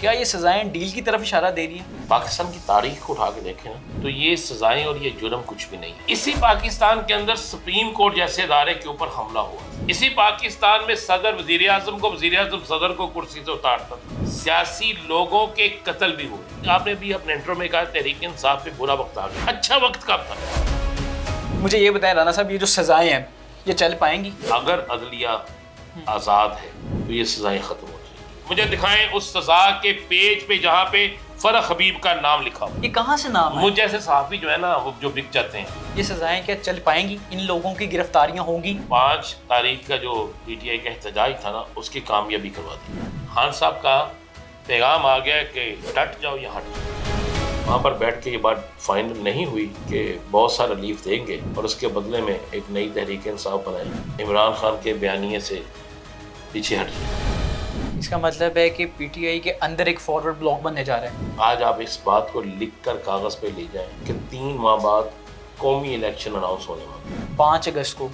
क्या ये सजाएं डील की तरफ इशारा दे रही हैं? पाकिस्तान की तारीख को उठा के देखें ना तो ये सजाएं और ये जुर्म कुछ भी नहीं। इसी पाकिस्तान के अंदर सुप्रीम कोर्ट जैसे इदारे के ऊपर हमला हुआ। इसी पाकिस्तान में सदर वजीर आजम को, वजीर आजम सदर को कुर्सी से उतारता था। सियासी लोगों के कत्ल भी हुए। आपने भी अपने इंट्रो में कहा तहरीक इंसाफ पे बुरा वक्त आ गया। अच्छा वक्त कब था? मुझे ये बताएं राना साहब, ये जो सजाएं हैं ये चल पाएंगी? अगर अदलिया आज़ाद है तो ये सजाएं खत्म हो जाएंगी। मुझे दिखाएं उस सजा के पेज पे जहाँ पे फरह हबीब का नाम लिखा हो। ये कहाँ से नाम है? मुझ जैसे सहाफी जो है ना वो जो बिक जाते हैं। ये सजाएं क्या चल पाएंगी? इन लोगों की गिरफ्तारियां होंगी? 5 तारीख का जो PTI का एहतजाज था ना उसकी कामयाबी करवा दी। खान साहब का पैगाम आ गया कि डट जाओ या हट जाओ। वहाँ पर बैठ के ये बात फाइनल नहीं हुई कि बहुत सारा रिलीफ देंगे और उसके बदले में एक नई तहरीक इंसाफ बनाए। इमरान खान के बयानिए से पीछे हट जाए। इसका मतलब है कि PTI के अंदर एक फॉरवर्ड ब्लॉक बनने जा रहा है। आज आप इस बात को लिख कर कागज़ पे ले जाएं कि 3 माह बाद कौमी इलेक्शन अनाउंस होने वाले 5 अगस्त को।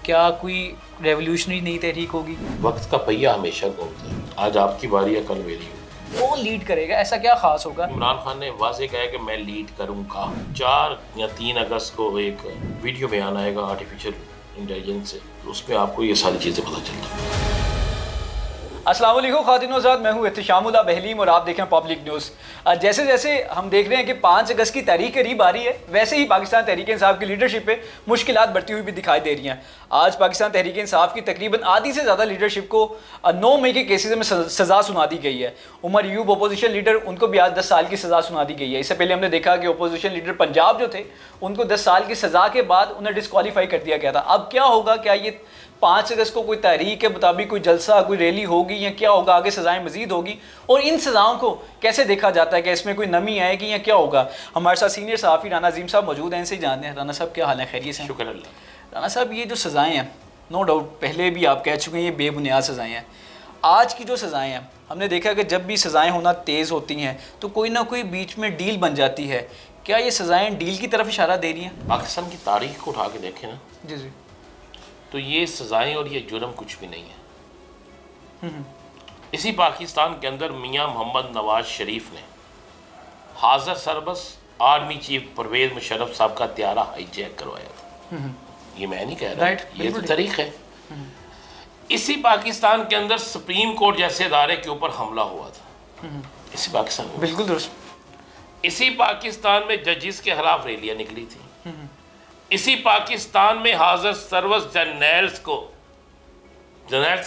क्या कोई रेवोल्यूशनरी नई तहरीक होगी? वक्त का पहिया हमेशा घूमता है। आज आपकी बारी है, कल मेरी हो। कौन लीड करेगा? ऐसा क्या खास होगा? इमरान खान ने वाज़ेह कहा कि मैं लीड करूंगा। 4 या 3 अगस्त को एक वीडियो बयान आएगा आर्टिफिशियल इंटेलिजेंस से, तो उसमें आपको ये सारी चीज़ें पता चल जाएंगी। अस्सलाम वालेकुम ख़ातिन-ओ-ज़ात, मैं हूँ एहतिशामुल्लाह बहलीम और आप देख रहे हैं पब्लिक न्यूज़। जैसे जैसे हम देख रहे हैं कि 5 अगस्त की तारीख करीब आ रही है, वैसे ही पाकिस्तान तहरीक इंसाफ की लीडरशिप पे मुश्किलात बढ़ती हुई भी दिखाई दे रही हैं। आज पाकिस्तान तहरीक इंसाफ की तकरीबन आधी से ज़्यादा लीडरशिप को 9 मई के केसेस में सज़ा सुना दी गई है। उमर यूब अपोजिशन लीडर, उनको भी आज 10 साल की सज़ा सुना दी गई है। इससे पहले हमने देखा कि अपोजिशन लीडर पंजाब जो थे उनको 10 साल की सज़ा के बाद उन्हें डिस्क्वालीफाई कर दिया गया था। अब क्या होगा? क्या ये 5 अगस्त को कोई तारीख के मुताबिक कोई जलसा, कोई रैली होगी या क्या होगा? आगे सज़ाएं मज़ीद होगी और इन सज़ाओं को कैसे देखा जाता है कि इसमें कोई नमी आएगी या क्या होगा? हमारे साथ सीनियर सहाफ़ी राना अजीम साहब मौजूद हैं, इनसे जानते हैं। राना साहब क्या हाल है? खैरियत से? शुक्र अल्लाह। राना साहब, ये जो सज़ाएँ हैं, नो डाउट पहले भी आप कह चुके हैं ये बेबुनियाद सज़ाएँ हैं। आज की जो सज़ाएँ हैं, हमने देखा कि जब भी सज़ाएँ होना तेज़ होती हैं तो कोई ना कोई बीच में डील बन जाती है। क्या ये सज़ाएँ डील की तरफ इशारा दे रही हैं? पाकिस्तान की तारीख को उठा के देखें ना जी जी, तो ये सजाएं और ये जुर्म कुछ भी नहीं है। इसी पाकिस्तान के अंदर मियां मोहम्मद नवाज शरीफ ने हाज़र सरबस आर्मी चीफ परवेज़ मुशर्रफ साहब का त्यारा हाईजैक करवाया था। ये मैं नहीं कह रहा, ये तो तारीख है। इसी पाकिस्तान के अंदर सुप्रीम कोर्ट जैसे इदारे के ऊपर हमला हुआ था। इसी पाकिस्तान में, बिल्कुल दुरुस्त। इसी पाकिस्तान में जजिस के खिलाफ रैलियां निकली थी। इसी पाकिस्तान में हाज़र सर्वस जर्नल्स के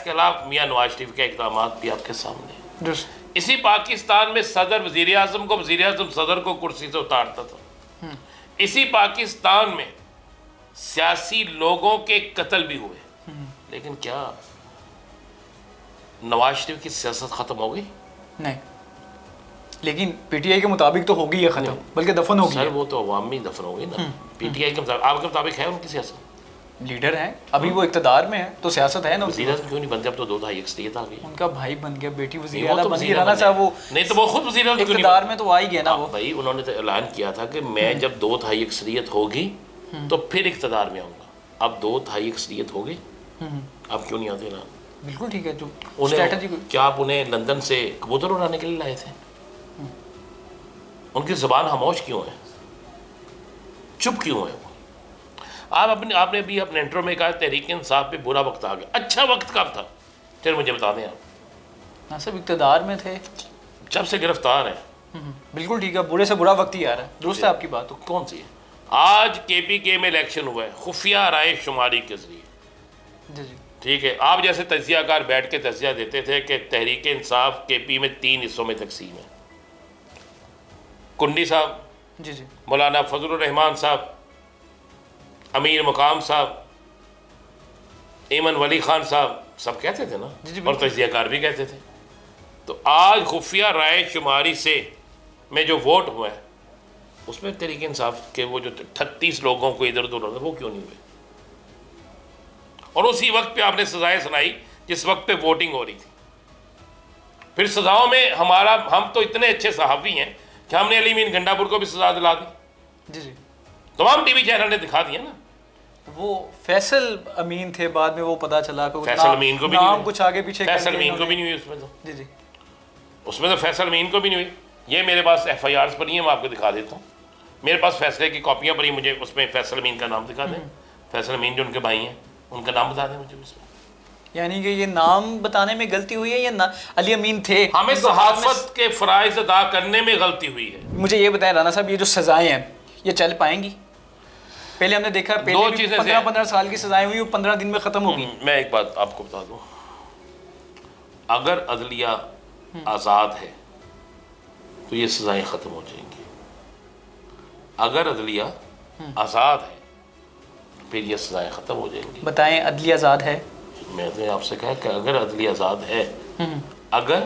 खिलाफ मियां नवाज शरीफ के इक़दाम भी आपके सामने। इसी पाकिस्तान में सदर वजीर आजम को, वजीर आजम सदर को कुर्सी से उतारता था। इसी पाकिस्तान में सियासी लोगों के कत्ल भी हुए। लेकिन क्या नवाज शरीफ की सियासत ख़त्म हो गई? नहीं, लेकिन PTI के मुताबिक तो होगी ये ख़त्म, बल्कि दफन होगी। सर वो तो अवामी दफन हो गई ना। PTI के मुताबिक, आपके मुताबिक है उनकी सियासत? लीडर हैं, अभी वो इक़्तिदार में है तो सियासत है ना। वज़ीर आज़म क्यों नहीं बनते? अब तो 2 दहाई अक्सरियत आ गई। उनका भाई बन गया, बेटी वज़ीर वो आला तो बन वज़ीर गई। राना साहब वो नहीं तो वो खुद वज़ीर आज़म क्यों नहीं इक़्तिदार में तो आ ही गया ना। वो भाई उन्होंने तो ऐलान किया था कि मैं जब 2 तिहाई अक्सरियत होगी तो फिर इक़्तिदार में आऊँगा। अब 2 तिहाई अक्सरियत हो गई, अब क्यों नहीं आते ना? बिल्कुल ठीक है। जो उन्हें क्या आप उन्हें लंदन से कबूतर उड़ाने के लिए लाए थे? उनकी ज़बान खामोश क्यों है, चुप क्यों है वो? आपने भी अपने इंट्रो में कहा तहरीक इंसाफ पे बुरा वक्त आ गया। अच्छा वक्त कब था? फिर मुझे बता दें आप। ना सब इक़्तिदार में थे, जब से गिरफ्तार हैं। बिल्कुल ठीक है, बुरे से बुरा वक्त ही आ रहा है। दुरुस्त है आपकी बात। तो कौन सी है? आज KPK में इलेक्शन हुआ है खुफिया राय शुमारी के जरिए। जी जी, ठीक है, आप जैसे तजियाकार बैठ के तजिया देते थे कि तहरीक इंसाफ KP में 3 हिस्सों में तकसीम है। कुंडी साहब, जी जी, मौलाना फजलुर रहमान साहब, अमीर मुकाम साहब, ईमन वली खान साहब, सब कहते थे ना। जी जी, और तजियाकार भी कहते थे। तो आज खुफिया राय शुमारी से में जो वोट हुआ है उसमें तहरीक इंसाफ के वो जो 38 लोगों को इधर उधर वो क्यों नहीं हुए? और उसी वक्त पे आपने सजाएं सुनाई जिस वक्त पे वोटिंग हो रही थी। फिर सजाओं में हम तो इतने अच्छे सहाफ़ी हैं कि हमने अली मीन गंडापुर को भी सजा दिला दी। जी जी, तमाम TV चैनल ने दिखा दिया ना। वो फैसल अमीन थे, बाद में वो पता चला कि फैसल अमीन को भी नाम नहीं कुछ आगे पीछे फैसल अमीन को भी नहीं हुई उसमें। तो जी जी, उसमें तो फैसल अमीन को भी नहीं हुई। ये मेरे पास FIRs पड़ी हैं, मैं आपको दिखा देता हूँ। मेरे पास फैसले की कॉपियाँ पड़ी, मुझे उसमें फैसल अमीन का नाम दिखा दें। फैसल अमीन जो उनके भाई हैं उनका नाम बता दें मुझे उसमें। यानी कि ये नाम बताने में गलती हुई है या ना अली अमीन थे? हमें सहाफत के फ़राइज़ अदा करने में गलती हुई है। मुझे ये बताएं राना साहब, ये जो सज़ाएं हैं ये चल पाएंगी? पहले हमने देखा दो पहले चीज़ें 15 साल की सज़ाएं हुई, वो 15 दिन में ख़त्म होगी। मैं एक बात आपको बता दूं, अगर अदलिया आज़ाद है तो ये सज़ाएं ख़त्म हो जाएंगी। अगर अदलिया आज़ाद है फिर ये सज़ाएं ख़त्म हो जाएंगी। बताएं, अदलिया आज़ाद है? मैं तो आपसे कहा कि अगर अदलिया आज़ाद है, अगर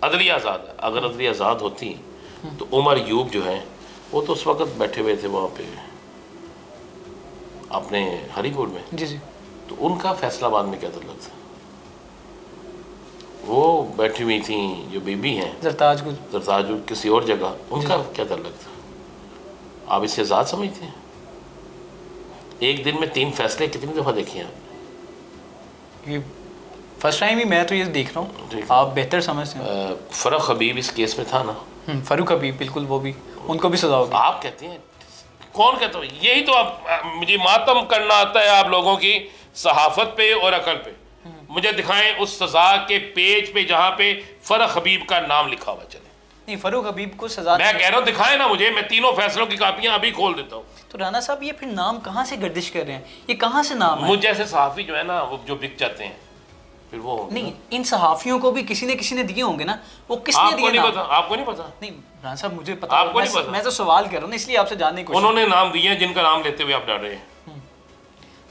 अदलिया आज़ाद है, अगर अदलिया आज़ाद होती तो उमर यूब जो है वो तो उस वक़्त बैठे हुए थे वहाँ पे अपने हरीपुर में। जी जी। तो उनका फैसलाबाद में क्या ताल्लुक था? वो बैठी हुई थी जो बीबी हैं जरताज किसी और जगह, उनका क्या ताल्लुक था? आप इसे आज़ाद समझते हैं? एक दिन में 3 फैसले कितनी दफ़ा देखे हैं आपने? ये फर्स्ट टाइम ही मैं तो ये देख रहा हूँ, आप बेहतर समझते हैं। फ़रूक हबीब इस केस में था ना? फ़रूक हबीब, बिल्कुल, वो भी, उनको भी सजा होगी। आप कहते हैं, कौन कहता है? यही तो आप, मुझे मातम करना आता है आप लोगों की सहाफत पे और अकल पे। मुझे दिखाएं उस सजा के पेज पे जहाँ पे फ़रूक हबीब का नाम लिखा हुआ चले। नहीं, फ़रूक हबीब को सजा मैं कह रहा हूँ दिखाएं ना मुझे, मैं तीनों फैसलों की कापियाँ अभी खोल देता हूँ। तो राना साहब ये फिर नाम कहाँ से गर्दिश कर रहे हैं? ये कहाँ से नाम है? मुझ जैसे सहाफ़ी जो है ना, वो जो बिक जाते हैं फिर वो नहीं, इन सहाफ़ियों को भी किसी ने दिए होंगे ना, वो किसने दिए? नहीं पता, आपको नहीं पता? नहीं राना साहब, मुझे पता, आपको नहीं पता? मैं तो सवाल कर रहा हूँ ना, इसलिए आपसे जानने की कोशिश। उन्होंने नाम दिए हैं जिनका नाम लेते हुए आप डर रहे हैं।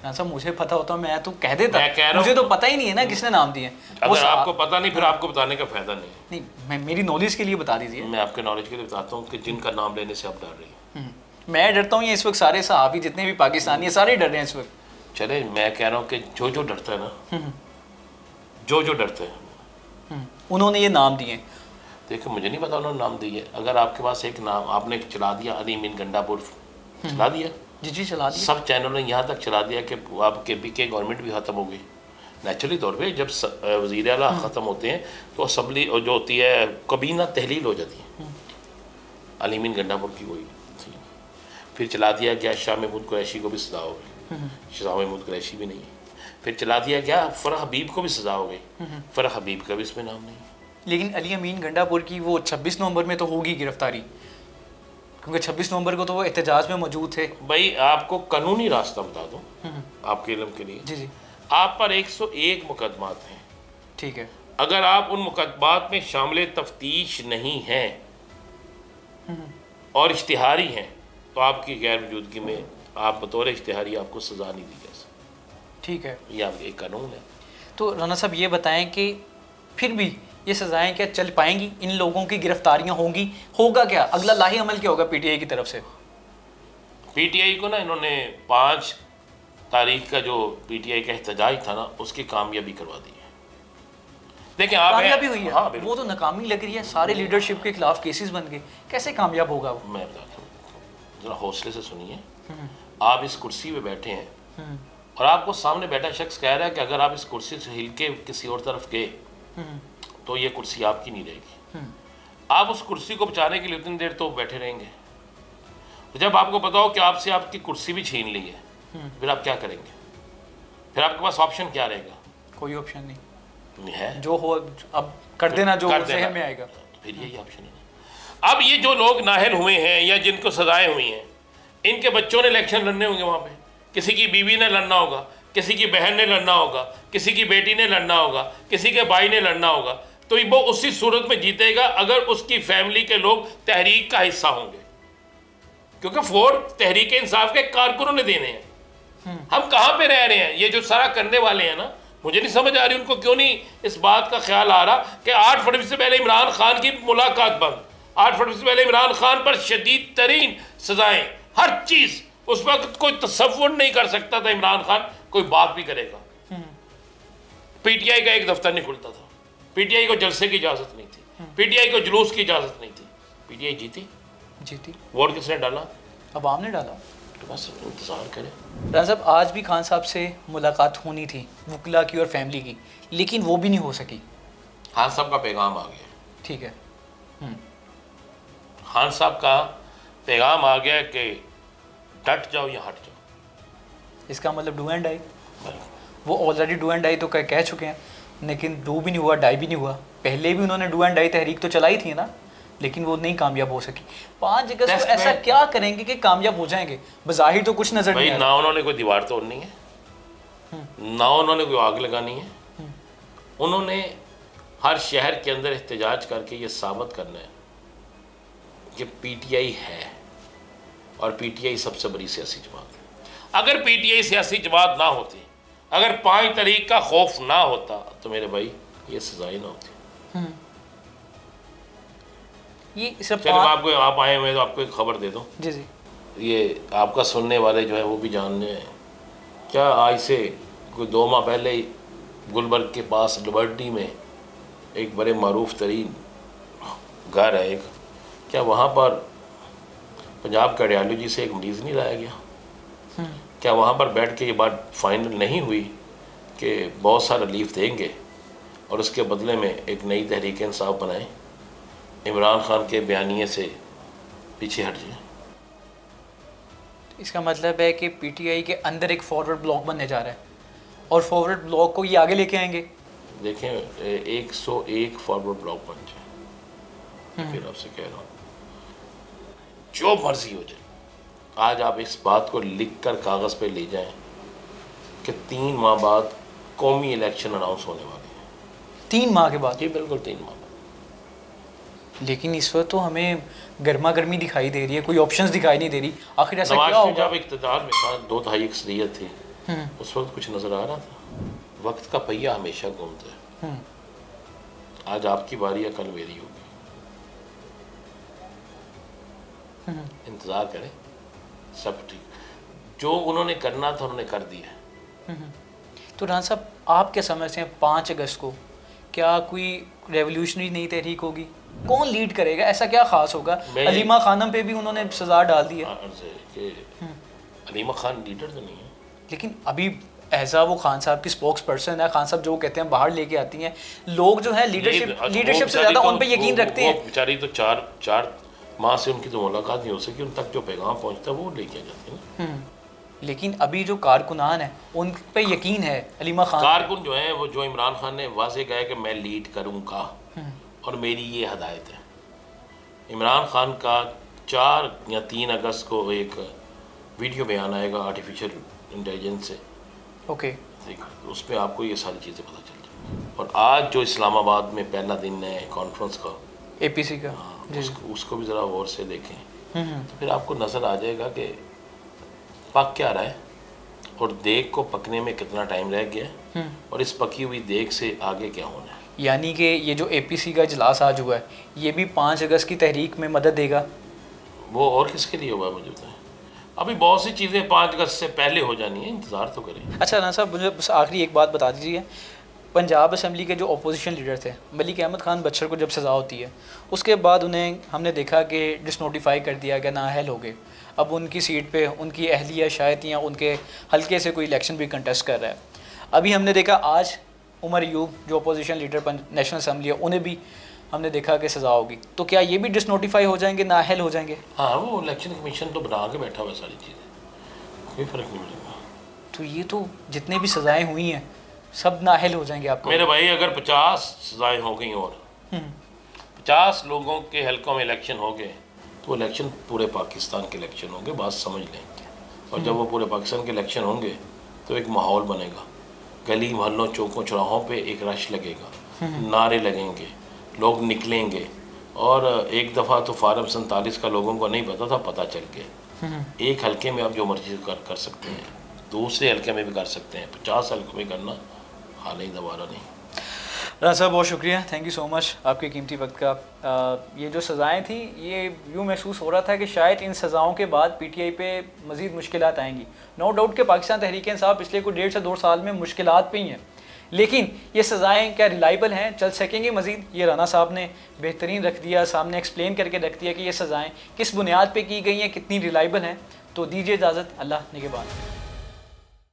राना साहब, मुझे पता होता मैं तो कह देता, मैं कह रहा मुझे तो पता ही नहीं है ना किसने नाम दिए। अगर आपको पता नहीं फिर आपको बताने का फायदा नहीं। मैं मेरी नॉलेज के लिए बता दीजिए। मैं आपके नॉलेज के लिए बताता हूँ कि जिनका नाम लेने से आप डर रहे हैं। मैं डरता हूँ, ये इस वक्त सारे सहाफ़ी जितने भी पाकिस्तानी है सारे डर रहे हैं इस वक्त। चले, मैं कह रहा हूँ कि जो डरता है ना, जो डरता है, उन्होंने ये नाम दिए। देखो मुझे नहीं पता उन्होंने नाम दिए। अगर आपके पास एक नाम आपने चला दिया, अली अमीन गंडापुर चला दिया, जी चला दिया, सब चैनलों ने यहाँ तक चला दिया कि आपके पीके गवर्नमेंट भी ख़त्म हो गई। नेचुरली तौर पे जब वज़ीर आला ख़त्म होते हैं तो असम्बली जो होती है कबीना तहलील हो जाती है। अली अमीन गंडापुर की वही थी। फिर चला दिया गया शाह महमूद कुरैशी को भी सज़ा हो गई, शाह महमूद कुरैशी भी नहीं। फिर चला दिया गया फ़रूक हबीब को भी सज़ा हो गई, फ़रूक हबीब का भी इसमें नाम नहीं। लेकिन अली अमीन गंडापुर की वो 26 नवंबर में तो होगी गिरफ्तारी, क्योंकि 26 नवंबर को तो वो एहतजाज में मौजूद थे। भाई आपको कानूनी रास्ता बता दूं आपके इल्म के लिए। जी आप पर 101 मुकदमात हैं, ठीक है। अगर आप उन मुकदमात में शामिल तफ्तीश नहीं हैं और इश्तिहारी हैं तो आपकी गैर मौजूदगी में आप बतौर इश्तिहारी आपको सज़ा नहीं दी जा सकती। ठीक है, ये आपका एक कानून है। तो राना साहब ये बताएं कि फिर भी ये सज़ाएं क्या चल पाएंगी? इन लोगों की गिरफ्तारियां होंगी? होगा क्या अगला लाही अमल क्या होगा PTI की तरफ से? PTI को ना इन्होंने 5 तारीख का जो PTI का एहतजाज था ना उसकी कामयाबी करवा दी है। देखिए आप कामयाबी हुई है? हाँ, वो तो नाकामी लग रही है, सारे लीडरशिप के खिलाफ केसेस बन गए, कैसे कामयाब होगा वो? मैं बताता हूँ, ज़रा हौसले से सुनिए। आप इस कुर्सी पे बैठे हैं और आपको सामने बैठा शख्स कह रहा है कि अगर आप इस कुर्सी से हिल के किसी और तरफ गए तो ये कुर्सी आपकी नहीं रहेगी। आप उस कुर्सी को बचाने के लिए उतनी देर तो बैठे रहेंगे। जब आपको पता हो कि आपसे आपकी कुर्सी भी छीन ली है फिर आप क्या करेंगे? फिर आपके पास ऑप्शन क्या रहेगा? कोई ऑप्शन नहीं है, जो हो अब कर देना, जो ज़हन में आएगा। तो फिर यही ऑप्शन है। अब ये जो लोग नाहल हुए हैं या जिनको सजाएं हुई हैं, इनके बच्चों ने इलेक्शन लड़ने होंगे वहाँ पे, किसी की बीवी ने लड़ना होगा, किसी की बहन ने लड़ना होगा, किसी की बेटी ने लड़ना होगा, किसी के भाई ने लड़ना होगा। तो वो उसी सूरत में जीतेगा अगर उसकी फैमिली के लोग तहरीक का हिस्सा होंगे, क्योंकि वोट तहरीक इंसाफ के कारकुनों ने देने हैं। हम कहाँ पे रह रहे हैं? ये जो सारा करने वाले हैं ना, मुझे नहीं समझ आ रही उनको क्यों नहीं इस बात का ख्याल आ रहा कि 8 फरवरी से पहले इमरान खान की मुलाकात बंद, 8 फरवरी से पहले इमरान खान पर शदीद तरीन सजाएं, हर चीज़। उस वक्त कोई तसव्वुर नहीं कर सकता था इमरान खान कोई बात भी करेगा। PTI का एक दफ्तर नहीं खुलता था, PTI को जलसे की इजाज़त नहीं थी, PTI को जुलूस की इजाज़त नहीं थी। PTI जीती। वोट किसने डाला? अवाम ने डाला। तो बस इंतज़ार करें। राना साहब, आज भी खान साहब से मुलाकात होनी थी वकला की और फैमिली की, लेकिन वो भी नहीं हो सकी। खान साहब का पैगाम आ गया, ठीक है। खान साहब का पैगाम आ गया कि डट जाओ या हट जाओ। इसका मतलब डू एंड डाई, वो ऑलरेडी डू एंड डाई तो कह चुके हैं, लेकिन डू भी नहीं हुआ, डाई भी नहीं हुआ। पहले भी उन्होंने डू एंड डाई तहरीक तो चलाई थी ना, लेकिन वो नहीं कामयाब हो सकी। 5 अगस्त को ऐसा क्या करेंगे कि कामयाब हो जाएंगे? बज़ाहिर तो कुछ नजर नहीं आ रहा। ना उन्होंने कोई दीवार तोड़नी है, ना उन्होंने कोई आग लगानी है। उन्होंने हर शहर के अंदर एहतजाज करके ये साबित करना है कि पीटीआई है, और पीटीआई सबसे बड़ी सियासी जमात है। अगर पीटीआई सियासी जमात ना होती, अगर 5 तारीख का खौफ ना होता, तो मेरे भाई ये सजाएं ना होती। ये सब चलो आपको, आप आए हुए तो आपको एक खबर दे दूं। जी जी। ये आपका सुनने वाले जो है वो भी जानने हैं क्या, आज से कोई 2 माह पहले ही गुलबर्ग के पास लिबर्टी में एक बड़े मारूफ तरीन घर है एक, क्या वहाँ पर पंजाब कार्डियोलॉजी से एक मरीज़ नहीं लाया गया? क्या वहाँ पर बैठ के ये बात फाइनल नहीं हुई कि बहुत सारा रिलीफ देंगे और उसके बदले में एक नई तहरीक इंसाफ बनाएं, इमरान खान के बयानिए से पीछे हट जाए? इसका मतलब है कि पीटीआई के अंदर एक फॉरवर्ड ब्लॉक बनने जा रहा है, और फॉरवर्ड ब्लॉक को ये आगे लेके आएंगे। देखें 101 फॉरवर्ड ब्लॉक बन जाए, फिर आपसे कह रहा हूँ जो मर्जी हो जाए, आज आप इस बात को लिख कर कागज़ पे ले जाएं कि 3 माह बाद कौमी इलेक्शन अनाउंस होने वाले हैं। 3 माह के बाद? जी बिल्कुल 3 माह बाद। लेकिन इस वक्त तो हमें गर्मा गर्मी दिखाई दे रही है, कोई ऑप्शंस दिखाई नहीं दे रही। आखिर ऐसा क्या होगा? जब इक़्तिदार में था 2 तिहाई अक्सरियत थी, उस वक्त कुछ नज़र आ रहा था? वक्त का पहिया हमेशा घूमता है। आज आपकी बारी है, कल मेरी होगी। इंतज़ार करें, सब ठीक। जो उन्होंने करना था उन्होंने कर दिया। तो राना साहब, आप क्या समझते हैं 5 अगस्त को क्या कोई रेवोल्यूशनरी नई तहरीक होगी? कौन लीड करेगा? ऐसा क्या खास होगा? अलीमा खानम पे भी उन्होंने सजा डाल दी है कि अलीमा खान लीडर तो नहीं है, लेकिन अभी ऐसा वो खान साहब की स्पोक्स पर्सन है। खान साहब जो कहते हैं बाहर लेके आती हैं, लोग जो है लीडरशिप से ज़्यादा उन पे यकीन रखते हैं। बेचारी तो 4 माह से उनकी तो मुलाकात नहीं हो सकी, उन तक जो पैगाम पहुंचता है वो लेके जाते हैं ना। लेकिन अभी जो कारकुनान है उन पे यकीन है। अलीमा खान कारकुन जो है वो, जो इमरान खान ने वाजे कहा कि मैं लीड करूँगा और मेरी ये हदायत है। इमरान खान का 4 या 3 अगस्त को एक वीडियो बयान आएगा आर्टिफिशियल इंटेलिजेंस से, ओके, उस पर आपको ये सारी चीज़ें पता चल जाए। और आज जो इस्लामाबाद में पहला दिन है कॉन्फ्रेंस का, एपीसी का, उसको भी ज़रा गौर से देखें, तो फिर आपको नज़र आ जाएगा कि पक क्या रहा है और देग को पकने में कितना टाइम रह गया, और इस पकी हुई देग से आगे क्या होना है। यानी कि ये जो एपीसी का इजलास आज हुआ है, ये भी 5 अगस्त की तहरीक में मदद देगा? वो और किसके लिए हुआ मुझे बताएं? अभी बहुत सी चीज़ें 5 अगस्त से पहले हो जानी है, इंतज़ार तो करें। अच्छा राना साहब, मुझे बस आखिरी एक बात बता दीजिए। पंजाब असम्बली के जो अपोजिशन लीडर थे, मलिक अहमद खान बच्चर को जब सज़ा होती है, उसके बाद उन्हें हमने देखा कि डिसनोटिफाई कर दिया गया, नाअहल हो गए। अब उनकी सीट पे उनकी अहलिया शायद या उनके हल्के से कोई इलेक्शन भी कंटेस्ट कर रहा है। अभी हमने देखा आज उमर अयूब जो अपोजिशन लीडर नेशनल असम्बली है, उन्हें भी हमने देखा कि सज़ा होगी। तो क्या ये भी डिसनोटिफाई हो जाएंगे, नाअहल हो जाएंगे? हाँ, वो इलेक्शन कमीशन तो बना के बैठा हुआ है, सारी चीज़ें, कोई फ़र्क नहीं पड़ेगा। तो ये तो जितने भी सज़ाएँ हुई हैं सब नाअहल हो जाएंगे आपको? मेरे भाई, अगर 50 सज़ाएँ हो गई और 50 लोगों के हल्कों में इलेक्शन हो गए, तो इलेक्शन पूरे पाकिस्तान के इलेक्शन होंगे, बात समझ लें। और जब वो पूरे पाकिस्तान के इलेक्शन होंगे तो एक माहौल बनेगा, गली मोहल्लों चौकों चौराहों पे एक रश लगेगा, नारे लगेंगे, लोग निकलेंगे। और एक दफ़ा तो फार्म 47 का लोगों को नहीं पता था, पता चल गया। एक हल्के में आप जो मर्जी कर सकते हैं, दूसरे हल्के में भी कर सकते हैं, 50 हल्के में करना हाल ही दोबारा नहीं। राना साहब बहुत शुक्रिया, थैंक यू सो मच आपके कीमती वक्त का। ये जो सज़ाएँ थी, ये यूँ महसूस हो रहा था कि शायद इन सज़ाओं के बाद पीटीआई पे मज़ीद मुश्किलात आएंगी। नो डाउट कि पाकिस्तान तहरीक इंसाफ पिछले कुछ 1.5 से 2 साल में मुश्किलात पे ही हैं, लेकिन ये सज़ाएँ क्या रिलायबल हैं, चल सकेंगी मज़ीद? ये राना साहब ने बेहतरीन रख दिया, सामने एक्सप्लेन करके रख दिया कि ये सज़ाएँ किस बुनियाद पर की गई हैं, कितनी रिलायबल हैं। तो दीजिए इजाज़त, अल्लाह निगहबान।